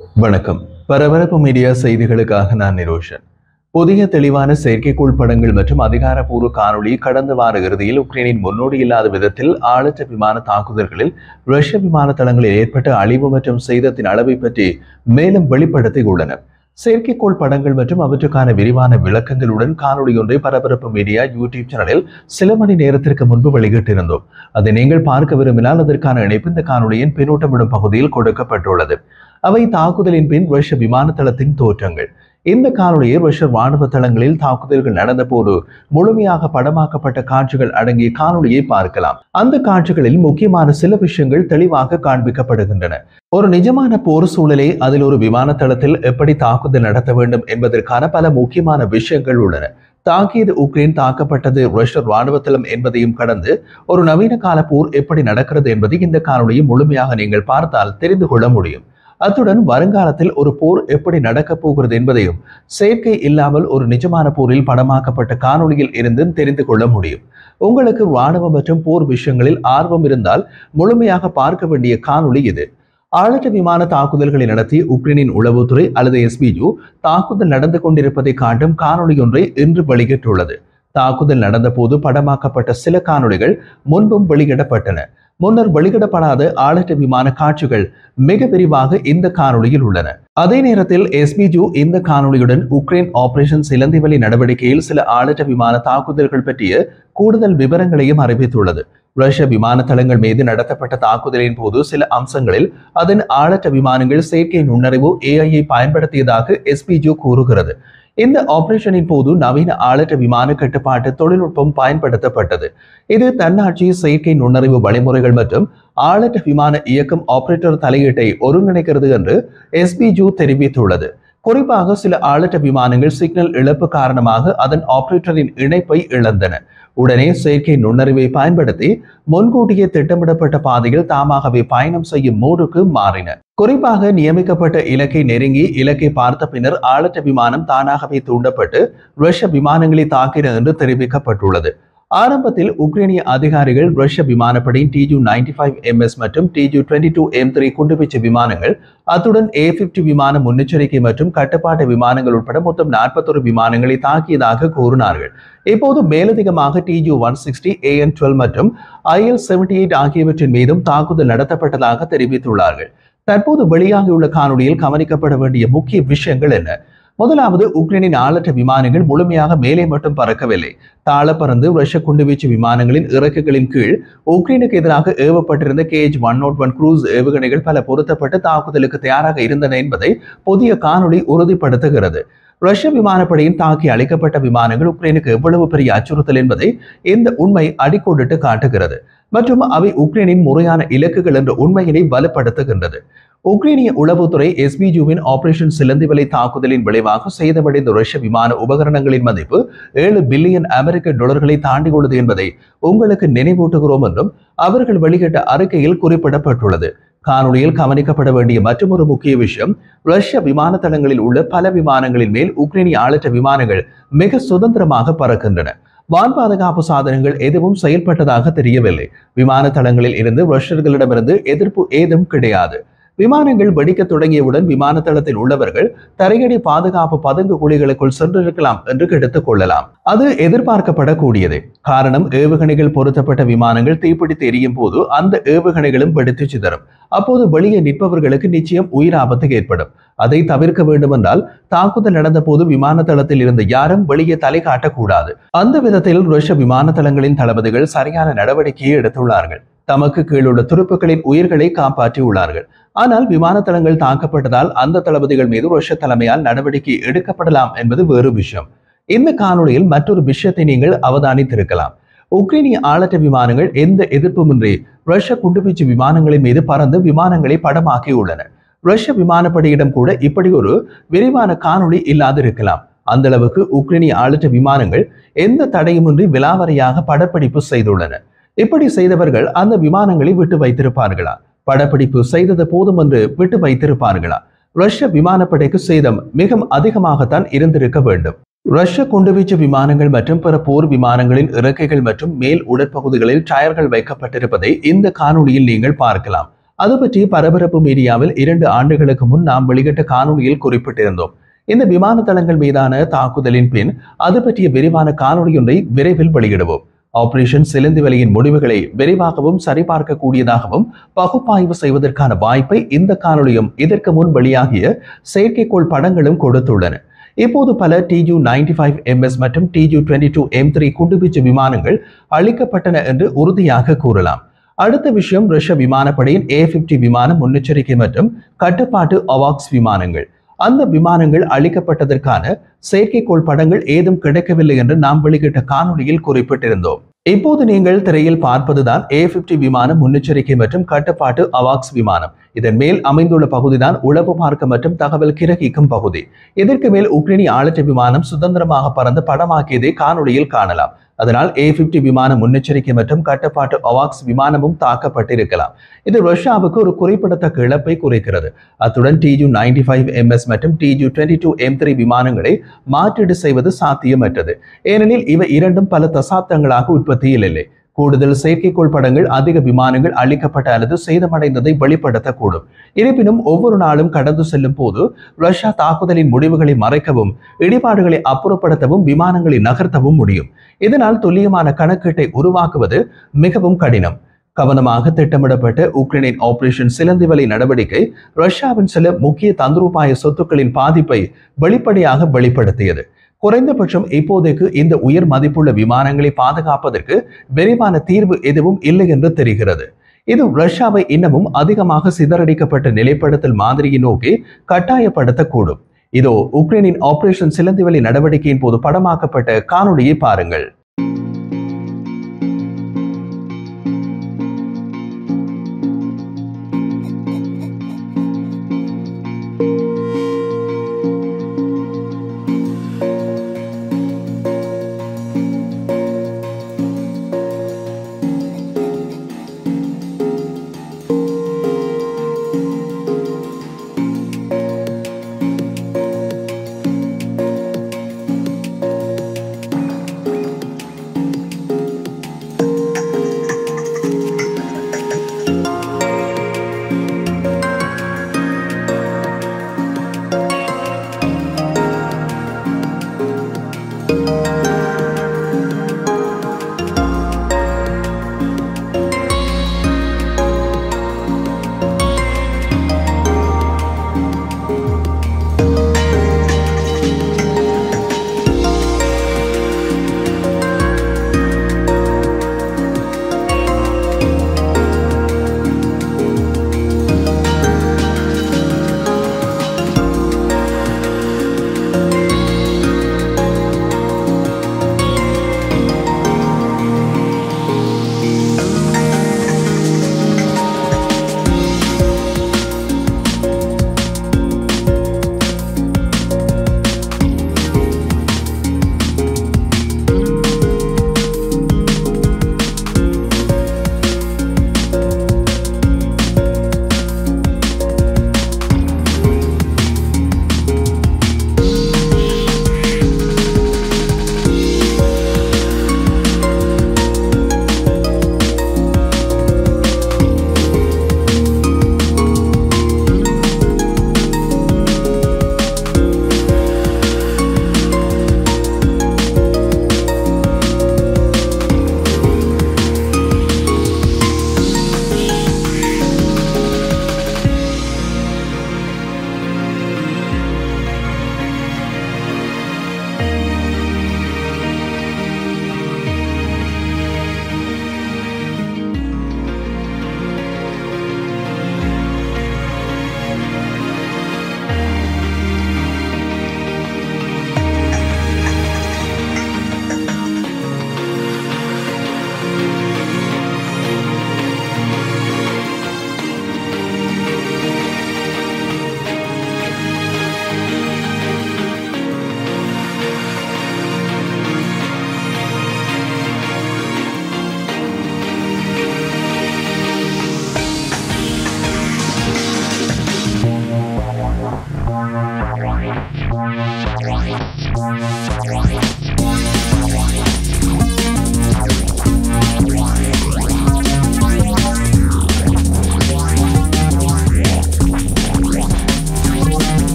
வணக்கம். பரபரப்பு மீடியா செய்திகளுக்காக நான் நிரோஷன். புதிய தெளிவான செயற்கைக்கோள் படங்கள் மற்றும் அதிகாரப்பூர்வ காணொளி கடந்த வார இறுதியில் உக்ரைனின் முன்னோடி இல்லாத விதத்தில் ஆளற்ற விமான தாக்குதல்களில் ரஷ்ய விமான தளங்களில் ஏற்பட்ட அழிவு மற்றும் சேதத்தின் அளவை பற்றி மேலும் வெளிப்படுத்தியுள்ளனர். செயற்கைக்கோள் படங்கள் மற்றும் அவற்றுக்கான விரிவான விளக்கங்களுடன் காணொளி ஒன்றை பரபரப்பு மீடியா யூடியூப் சேனலில் சில மணி நேரத்திற்கு முன்பு வெளியிட்டிருந்தோம். அதை நீங்கள் பார்க்க விரும்பினால் அதற்கான இணைப்பு இந்த காணொளியின் பின்னூட்டமிடும் பகுதியில் கொடுக்கப்பட்டுள்ளது. அவை தாக்குதலின் பின் ரஷ்ய விமான தளத்தின் தோற்றங்கள். இந்த காணொளியை ரஷ்ய ராணுவ தளங்களில் தாக்குதல்கள் நடந்த போது முழுமையாக படமாக்கப்பட்ட காட்சிகள் அடங்கிய காணொளியை பார்க்கலாம். அந்த காட்சிகளில் முக்கியமான சில விஷயங்கள் தெளிவாக காண்பிக்கப்படுகின்றன. ஒரு நிஜமான போர் சூழலை அதில் ஒரு விமான தளத்தில் எப்படி தாக்குதல் நடத்த வேண்டும் என்பதற்கான பல முக்கியமான விஷயங்கள் உள்ளன. தாக்கியது உக்ரைன், தாக்கப்பட்டது ரஷ்ய ராணுவ தளம் என்பதையும் கடந்து ஒரு நவீன கால போர் எப்படி நடக்கிறது என்பதை இந்த காணொளியை முழுமையாக நீங்கள் பார்த்தால் தெரிந்து கொள்ள முடியும். அத்துடன் வருங்காலத்தில் ஒரு போர் எப்படி நடக்கப் போகிறது என்பதையும் செயற்கை இல்லாமல் ஒரு நிஜமான போரில் படமாக்கப்பட்ட காணொளியில் இருந்து தெரிந்து கொள்ள முடியும். உங்களுக்கு ராணுவ மற்றும் போர் விஷயங்களில் ஆர்வம் இருந்தால் முழுமையாக பார்க்க வேண்டிய காணொளி இது. ஆளற்ற விமான தாக்குதல்களை நடத்தி உக்ரைனின் உளவுத்துறை அல்லது எஸ்பிஜு தாக்குதல் நடந்து கொண்டிருப்பதை காட்டும் காணொளி ஒன்றை இன்று வெளியிட்டுள்ளது. தாக்குதல் நடந்த போது படமாக்கப்பட்ட சில காணொளிகள் முன்பும் வெளியிடப்பட்டன. முன்னர் வெளியிடப்படாத ஆளற்ற விமான காட்சிகள் மிக விரிவாக இந்த காணொளியில் உள்ளன. அதே நேரத்தில் எஸ்பிஜு இந்த காணொளியுடன் உக்ரைன் ஆபரேஷன் சிலந்திவலி நடவடிக்கையில் சில ஆளற்ற விமான தாக்குதல்கள் பற்றிய கூடுதல் விவரங்களையும் அறிவித்துள்ளது. ரஷ்ய விமான தளங்கள் மீது நடத்தப்பட்ட தாக்குதலின் போது சில அம்சங்களில் அதன் ஆளற்ற விமானங்கள் செயற்கை நுண்ணறிவு AI பயன்படுத்தியதாக எஸ்பிஜு கூறுகிறது. இந்த ஆபரேஷனின் போது நவீன ஆளற்ற விமான கட்டுப்பாட்டு தொழில்நுட்பம் பயன்படுத்தப்பட்டது. இது தன்னாட்சி செயற்கை நுண்ணறிவு வழிமுறைகள் மற்றும் ஆளற்ற விமான இயக்கம் ஆபரேட்டர் தலையீட்டை ஒருங்கிணைக்கிறது என்று எஸ்பிஜு தெரிவித்துள்ளது. குறிப்பாக சில ஆளற்ற விமானங்கள் சிக்னல் இழப்பு காரணமாக அதன் ஆபரேட்டரின் இணைப்பை இழந்தன. உடனே செயற்கை நுண்ணறிவை பயன்படுத்தி முன்கூட்டியே திட்டமிடப்பட்ட பாதையில் தாமாகவே பயணம் செய்யும் மோடுக்கு மாறின. குறிப்பாக நியமிக்கப்பட்ட இலக்கை நெருங்கி இலக்கை பார்த்த பின்னர் ஆளற்ற விமானம் தானாகவே தூண்டப்பட்டு ரஷ்ய விமானங்களை தாக்கின என்று தெரிவிக்கப்பட்டுள்ளது. ஆரம்பத்தில் உக்ரைனிய அதிகாரிகள் ரஷ்ய விமானப்படையின் Tu-95MS மற்றும் Tu-22M3 குண்டுவீச்சு விமானங்கள், அத்துடன் A-50 விமான முன்னெச்சரிக்கை மற்றும் கட்டுப்பாட்டு விமானங்கள் உட்பட மொத்தம் 41 விமானங்களை தாக்கியதாக கூறினார்கள். இப்போது மேலதிகமாக Tu-160, AN-12 மற்றும் IL-78 ஆகியவற்றின் மீதும் தாக்குதல் நடத்தப்பட்டதாக தெரிவித்துள்ளார்கள். தற்போது வெளியாகியுள்ள காணொளியில் கவனிக்கப்பட வேண்டிய முக்கிய விஷயங்கள் என்ன? முதலாவது, உக்ரைனின் ஆளற்ற விமானங்கள் முழுமையாக மேலே மட்டும் பறக்கவில்லை. தாழ பறந்து ரஷ்ய குண்டுவீச்சு விமானங்களின் இறக்கைகளின் கீழ் உக்ரைனுக்கு எதிராக ஏவப்பட்டிருந்த KH-101 குரூஸ் ஏவுகணைகள் பல பொருத்தப்பட்டு தாக்குதலுக்கு தயாராக இருந்தன என்பதை புதிய காணொளி உறுதிப்படுத்துகிறது. ரஷ்ய விமானப்படையின் தாக்கி அளிக்கப்பட்ட விமானங்கள் உக்ரைனுக்கு எவ்வளவு பெரிய அச்சுறுத்தல் என்பதை இந்த உண்மை அடிக்கோடிட்டு காட்டுகிறது மற்றும் அவை உக்ரைனின் முறையான இலக்குகள் என்ற உண்மையினை வலுப்படுத்துகின்றது. உக்ரைனிய உளவுத்துறை எஸ்பிஜுவின் ஆபரேஷன் சிலந்திவலை தாக்குதலின் விளைவாக சேதமடைந்த ரஷ்ய விமான உபகரணங்களின் மதிப்பு $7 பில்லியன் தாண்டியுள்ளது என்பதை உங்களுக்கு நினைவூட்டுகிறோம் என்றும் அவர்கள் வெளியிட்ட அறிக்கையில் குறிப்பிடப்பட்டுள்ளது. காணொளியில் கவனிக்கப்பட வேண்டிய மற்றொரு முக்கிய விஷயம், ரஷ்ய விமான தளங்களில் உள்ள பல விமானங்களின் மேல் உக்ரைனிய ஆளற்ற விமானங்கள் மிக சுதந்திரமாக பறக்கின்றன. வான் பாதுகாப்பு சாதனங்கள் எதுவும் செயல்பட்டதாக தெரியவில்லை. விமான தளங்களில் இருந்து ரஷ்யர்களிடமிருந்து எதிர்ப்பு ஏதும் கிடையாது. விமானங்கள் வெடிக்க தொடங்கியவுடன் விமான தளத்தில் உள்ளவர்கள் தரையடி பாதுகாப்பு பதுங்கு குழிகளுக்குள் சென்றிருக்கலாம் என்று எடுத்துக் கொள்ளலாம். அது எதிர்பார்க்கப்படக்கூடியது. காரணம், ஏவுகணைகள் பொருத்தப்பட்ட விமானங்கள் தீப்பிடித்து எரியும் போது அந்த ஏவுகணைகளும் வெடித்து சிதறும். அப்போது வெளியே நிற்பவர்களுக்கு நிச்சயம் உயிர் ஆபத்து ஏற்படும். அதை தவிர்க்க வேண்டுமென்றால் தாக்குதல் நடந்த போது விமான தளத்தில் இருந்த யாரும் வெளியே தலை காட்டக்கூடாது. அந்த விதத்தில் ரஷ்ய விமான தளங்களின் தளபதிகள் சரியான நடவடிக்கையை எடுத்துள்ளார்கள். தமக்கு கீழுள்ள துருப்புகளின் உயிர்களை காப்பாற்றியுள்ளார்கள். ஆனால் விமான தளங்கள் தாக்கப்பட்டதால் அந்த தளபதிகள் மீது ரஷ்ய தலைமையால் நடவடிக்கை எடுக்கப்படலாம் என்பது வேறு விஷயம். இந்த காணொளியில் மற்றொரு விஷயத்தை நீங்கள் அவதானித்திருக்கலாம். உக்ரைனிய ஆளற்ற விமானங்கள் எந்த எதிர்ப்புமின்றி ரஷ்ய குண்டுவீச்சு விமானங்களின் மீது பறந்து விமானங்களை படமாக்கியுள்ளன. ரஷ்ய விமானப்படையிடம் கூட இப்படி ஒரு விரிவான காணொளி இல்லாதிருக்கலாம். அந்த அளவுக்கு உக்ரைனிய ஆளற்ற விமானங்கள் எந்த தடையுமின்றி விலாவரியாக படப்பிடிப்பு செய்துள்ளன. இப்படி செய்தவர்கள் அந்த விமானங்களை விட்டு வைத்திருப்பார்களா? படப்பிடிப்பு செய்தது போதும் என்று விட்டு வைத்திருப்பார்களா? ரஷ்ய விமானப்படைக்கு சேதம் மிக அதிகமாகத்தான் இருந்திருக்க வேண்டும். ரஷ்ய குண்டுவீச்சு விமானங்கள் மற்றும் பிற போர் விமானங்களின் இறக்கைகள் மற்றும் மேல் உடற்பகுதிகளில் டயர்கள் வைக்கப்பட்டிருப்பதை இந்த காணொளியில் நீங்கள் பார்க்கலாம். அது பற்றி பரபரப்பு மீடியாவில் 2 ஆண்டுகளுக்கு முன் நாம் வெளியிட்ட காணொலியில் குறிப்பிட்டிருந்தோம். இந்த விமான தளங்கள் மீதான தாக்குதலின் பின் அது பற்றிய விரிவான காணொலியொன்றை விரைவில் வெளியிடுவோம். ஆபரேஷன் சிலந்திவலியின் முடிவுகளை விரைவாகவும் சரிபார்க்கக்கூடியதாகவும் பகுப்பாய்வு செய்வதற்கான வாய்ப்பை இந்த காணொலியும் இதற்கு முன் வெளியாகிய செயற்கைக்கோள் படங்களும் கொடுத்துள்ளன. இப்போது பல TU-95MS மற்றும் TU-22M3 குண்டுவீச்சு விமானங்கள் அளிக்கப்பட்டன என்று உறுதியாக கூறலாம். அடுத்த விஷயம் ரஷ்ய விமானப்படையின் A-50 விமான முன்னெச்சரிக்கை மற்றும் கட்டுப்பாட்டு அவாக்ஸ் விமானங்கள். அந்த விமானங்கள் அளிக்கப்பட்டதற்கான செயற்கைக்கோள் படங்கள் ஏதும் கிடைக்கவில்லை என்று நாம் வெளியிட்ட காணொலியில் குறிப்பிட்டிருந்தோம். இப்போது நீங்கள் திரையில் பார்ப்பதுதான் A-50 விமான முன்னெச்சரிக்கை மற்றும் கட்டுப்பாட்டு அவாக்ஸ் விமானம். இதன் மேல் அமைந்துள்ள பகுதிதான் உளவு பார்க்க மற்றும் தகவல் கிரகிக்கும் பகுதி. இதற்கு மேல் உக்ரைனிய ஆளற்ற விமானம் சுதந்திரமாக பறந்து படமாக்கியதை காணொலியில் காணலாம். அதனால் A-50 விமான முன்னெச்சரிக்கை மற்றும் கட்டுப்பாட்டு அவாக்ஸ் விமானமும் தாக்கப்பட்டிருக்கலாம். இது ரஷ்யாவுக்கு ஒரு குறிப்பிடத்தக்க இழப்பை குறைக்கிறது. அத்துடன் TU-95MS மற்றும் TU-22M3 விமானங்களை மாற்றீடு செய்வது சாத்தியமற்றது. ஏனெனில் இவை இரண்டும் பல தசாப்தங்களாக உற்பத்தியில் இல்லை. கூடுதல் செயற்கைக்கோள் படங்கள் அதிக விமானங்கள் அளிக்கப்பட்ட அல்லது சேதமடைந்ததை வெளிப்படுத்தக்கூடும். இருப்பினும் ஒவ்வொரு நாளும் கடந்து செல்லும் போது ரஷ்யா தாக்குதலின் முடிவுகளை மறைக்கவும் இடிபாடுகளை அப்புறப்படுத்தவும் விமானங்களை நகர்த்தவும் முடியும். இதனால் துல்லியமான கணக்கீட்டை உருவாக்குவது மிகவும் கடினம். கவனமாக திட்டமிடப்பட்ட உக்ரைனின் ஆபரேஷன் சிலந்திவலி நடவடிக்கை ரஷ்யாவின் சில முக்கிய தந்திரோபாய சொத்துக்களின் பாதிப்பை வெளிப்படையாக வெளிப்படுத்தியது. குறைந்தபட்சம் இப்போதைக்கு இந்த உயர் மதிப்புள்ள விமானங்களை பாதுகாப்பதற்கு விரைவான தீர்வு எதுவும் இல்லை என்று தெரிகிறது. இது ரஷ்யாவை இன்னமும் அதிகமாக சிதறடிக்கப்பட்ட நிலைப்படுத்தல் மாதிரியை நோக்கி கட்டாயப்படுத்தக்கூடும். இதோ உக்ரைனின் ஆபரேஷன் சிலந்திவலி நடவடிக்கையின் போது படமாக்கப்பட்ட காணொலியை பாருங்கள்.